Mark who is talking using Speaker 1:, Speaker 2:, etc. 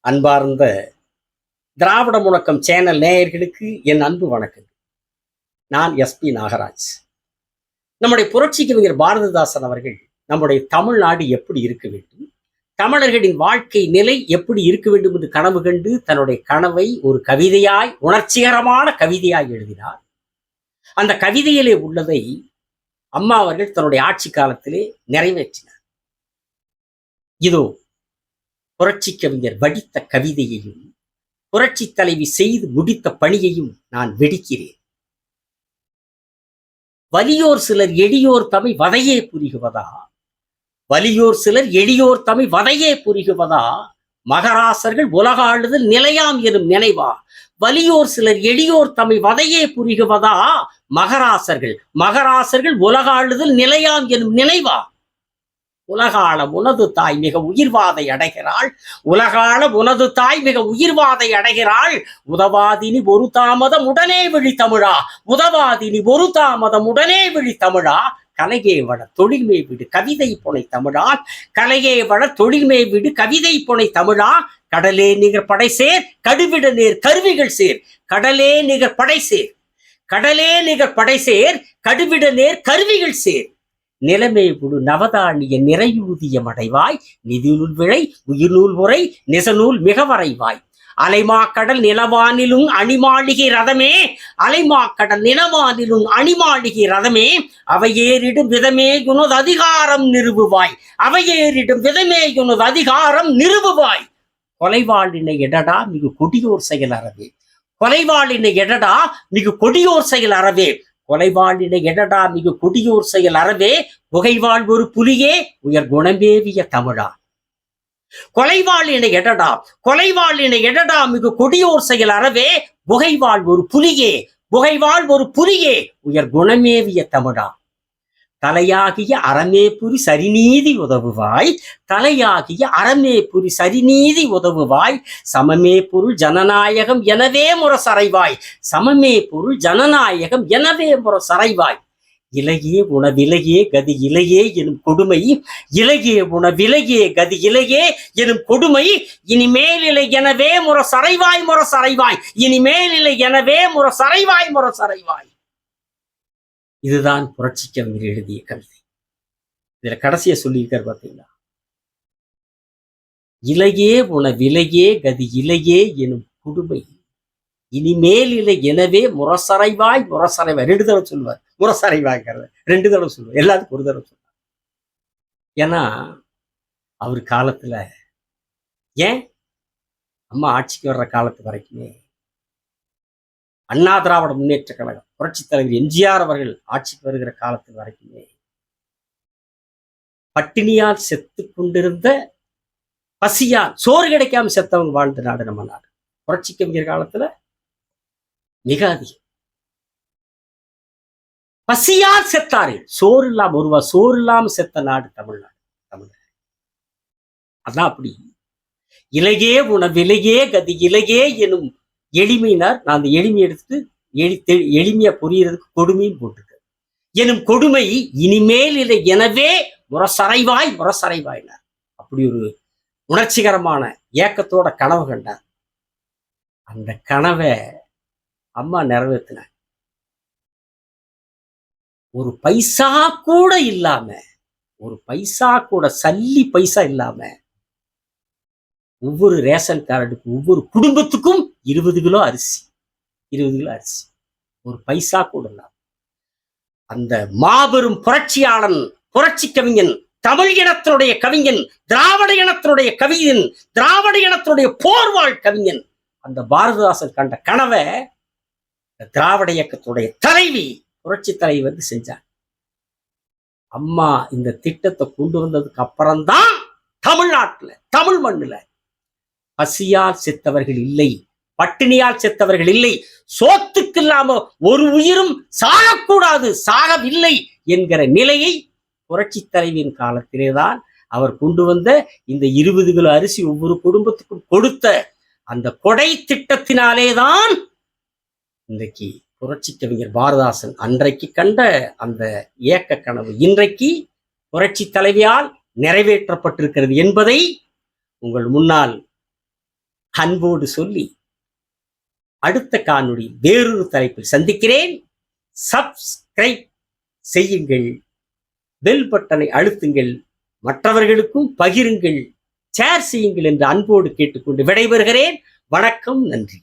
Speaker 1: அன்பார்ந்த திராவிட முழக்கம் சேனல் நேயர்களுக்கு என் அன்பு வணக்கம். நான் எஸ்பி நாகராஜ். நம்முடைய புரட்சி கவிஞர் பாரதிதாசன் அவர்கள் நம்முடைய தமிழ்நாடு எப்படி இருக்க வேண்டும், தமிழர்களின் வாழ்க்கை நிலை எப்படி இருக்க வேண்டும் என்று கனவு கண்டு தன்னுடைய கனவை ஒரு கவிதையாய், உணர்ச்சிகரமான கவிதையாய் எழுதினார். அந்த கவிதையிலே உள்ளதை அம்மா அவர்கள் தன்னுடைய ஆட்சி காலத்திலே நிறைவேற்றினார். இதோ புரட்சி கவிஞர் வடித்த கவிதையையும் புரட்சி தலைவி செய்து முடித்த பணியையும் நான் வெடிக்கிறேன். வலியோர் சிலர் எளியோர் தமை வதையே புரிகுவதா, வலியோர் சிலர் எளியோர் தமை வதையே புரிகுவதா, மகராசர்கள் உலகாளுதல் நிலையாம் எனும் நினைவா, வலியோர் சிலர் எளியோர் தமை வதையே புரிகுவதா, மகராசர்கள் உலகாளுதல் நிலையாம் எனும் நினைவா. உலகாள உனது தாய் மிக உயிர்வாதை அடைகிறாள், உலகாள உனது தாய் மிக உயிர்வாதை அடைகிறாள், உதவாதினி ஒரு தாமதம் உடனே விழி தமிழா, உதவாதினி ஒரு தாமதம் உடனே விழி தமிழா, கலையே வள தொழில்மே விடு கவிதை புனை தமிழா, கலையே வள தொழில்மே விடு கவிதை புனை தமிழா, கடலே நிகர் படை சேர் கடுவிட நேர் கருவிகள் சேர், கடலே நிகர் படை சேர், கடலே நிகர் படை சேர் கடுவிட நேர் கருவிகள் சேர், நிலைமை புடு நவதானிய நிறையூதியம் அடைவாய், நிதிநூல் விழை உயிர்நூல் உரை நிசநூல் மிக வரைவாய், அலைமாக்கடல் நிலவானிலும் அணிமாளிகை ரதமே, அலைமாக்கடல் நிலவானிலும் அணிமாளிகை ரதமே, அவையேறிடும் விதமே உனது அதிகாரம் நிறுவுவாய், அவையேறிடும் விதமே உனது அதிகாரம் நிறுவுவாய், கொலைவாளினை எடடா மிகு கொடியோர் செயல் அறவே, கொலைவாளினை எடடா மிகு கொடியோர் செயல் அறவே, கொலைவாளினை எடடா மிகு கொடியோர் செயல் அறவே, புகைவாள் ஒரு புலியே உயர் குணமேவிய தமிழா, கொலைவாளினை எடடா, கொலைவாளினை எடடா மிகு கொடியோர் செயல் அறவே, புகைவாள் ஒரு புலியே, புகைவாள் ஒரு புலியே உயர் குணமேவிய தமிழா, தலையாகிய அறமே புரி சரிநீதி உதவுவாய், தலையாகிய அறமே புரி சரிநீதி உதவுவாய், சமமே பொருள் ஜனநாயகம் எனவே முரசறைவாய், சமமே பொருள் ஜனநாயகம் எனவே முரசறைவாய், இலையே உணவிலையே கதி இலையே எனும் கொடுமை, இலையே உணவிலையே கதி இலையே எனும் கொடுமை, இனிமேலிலை எனவே முரசறைவாய் முரசறைவாய், இனிமேலிலை எனவே முரசறைவாய் முரசறைவாய். இதுதான் புரட்சி கவிஞர் எழுதிய கவிதை. இதுல கடைசியா சொல்லியிருக்காரு பார்த்தீங்களா, இலையே உணவிலையே கதி இலையே எனும் கொடுமை, இனிமேல் இல்லை எனவே முரசறைவாய் முரசறைவாய். 2 தடவை சொல்லுவார் முரசறைவாய்ங்கிறத, 2 தடவை சொல்லுவார், எல்லாத்துக்கும் ஒரு தடவை சொல்லுவார். ஏன்னா அவர் காலத்துல, ஏன் அம்மா ஆட்சிக்கு வர்ற காலத்து வரைக்குமே அண்ணா திராவிட முன்னேற்ற கழகம் புரட்சி தலைவர் எம்ஜிஆர் அவர்கள் ஆட்சிக்கு வருகிற காலத்தில் வரைக்குமே பட்டினியால் செத்து கொண்டிருந்த, பசியால் சோறு கிடைக்காம செத்தவங்க வாழ்ந்த நாடு நம்ம நாடு. புரட்சி கவிஞர் காலத்துல மிக அதிகம் பசியால் செத்தார்கள், சோறு இல்லாம ஒருவா சோறு இல்லாம செத்த நாடு தமிழ்நாடு. தமிழ்நாடு அதான் அப்படி. இலையே உணவிலையே கதி இலையே எனும் எளிமையினார். நான் அந்த எளிமையை எடுத்துட்டு எளிமையா புரியறதுக்கு கொடுமையும் போட்டுக்க எனும் கொடுமை, இனிமேல் இல்லை எனவே முரசறைவாய் முரசறைவாயினார். அப்படி ஒரு உணர்ச்சிகரமான ஏக்கத்தோட கனவு கண்டார். அந்த கனவை அம்மா நிறைவேற்றினார். ஒரு பைசா கூட இல்லாம, ஒரு பைசா கூட சல்லி பைசா இல்லாம ஒவ்வொரு ரேஷன் கார்டுக்கு ஒவ்வொரு குடும்பத்துக்கும் 20 கிலோ அரிசி, 20 கிலோ அரிசி, ஒரு பைசா கூட இல்லாம அந்த மாபெரும் புரட்சியாளன், புரட்சி கவிஞன், தமிழ் இனத்தினுடைய கவிஞன், திராவிட இனத்தினுடைய கவிஞன், திராவிட இனத்தினுடைய போர்வாழ் கவிஞன், அந்த பாரதிதாசன் கண்ட கனவை திராவிட இயக்கத்துடைய தலைவி புரட்சி தலைவி வந்து செஞ்சாங்க. அம்மா இந்த திட்டத்தை கொண்டு வந்ததுக்கு அப்புறம்தான் தமிழ்நாட்டுல, தமிழ் மண்ணுல பசியால் செத்தவர்கள் இல்லை, பட்டினியால் செத்தவர்கள் இல்லை, சோத்துக்கு இல்லாம ஒரு உயிரும் சாகக்கூடாது, சாகவில்லை என்கிற நிலையை புரட்சி தலைவியின் காலத்திலேதான் அவர் கொண்டு வந்த இந்த 20 கிலோ அரிசி ஒவ்வொரு குடும்பத்துக்கும் கொடுத்த அந்த கொடை திட்டத்தினாலேதான் இன்றைக்கு புரட்சி கவிஞர் பாரதிதாசன் அன்றைக்கு கண்ட அந்த ஏக்க கனவு இன்றைக்கு புரட்சி தலைவியால் நிறைவேற்றப்பட்டிருக்கிறது என்பதை உங்கள் முன்னால் அன்போடு சொல்லி அடுத்த காணொளியில் வேறொரு தலைப்பில் சந்திக்கிறேன். சப்ஸ்கிரைப் செய்யுங்கள், பெல் பட்டனை அழுத்துங்கள், மற்றவர்களுக்கும் பகிருங்கள், ஷேர் செய்யுங்கள் என்று அன்போடு கேட்டுக்கொண்டு விடைபெறுகிறேன். வணக்கம், நன்றி.